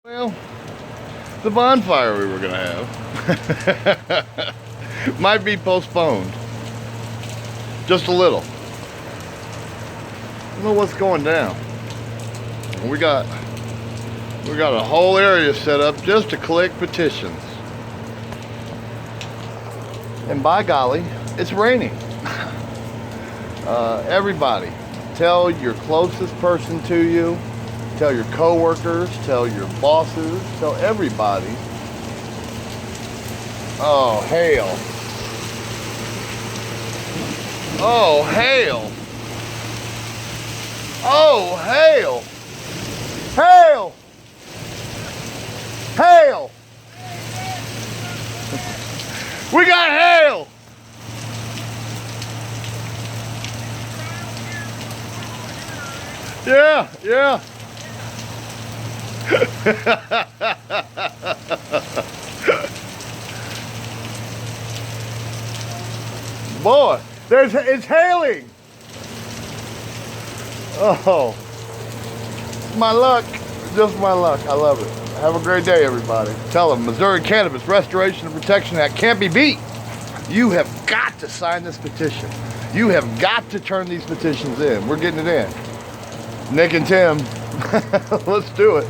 Well, the bonfire we were gonna have might be postponed. Just a little. I don't know what's going down. We got a whole area set up just to collect petitions. And by golly, it's raining. Everybody, tell your closest person to you, tell your coworkers, tell your bosses, tell everybody. Oh, hail. Oh, hail. Oh, hail. Hail. Hail. We got hail. Yeah, yeah. Boy, it's hailing. Oh, my luck, just my luck. I love it. Have a great day, everybody. Tell them Missouri Cannabis Restoration and Protection Act can't be beat. You have got to sign this petition. You have got to turn these petitions in. We're getting it in. Nick and Tim, let's do it.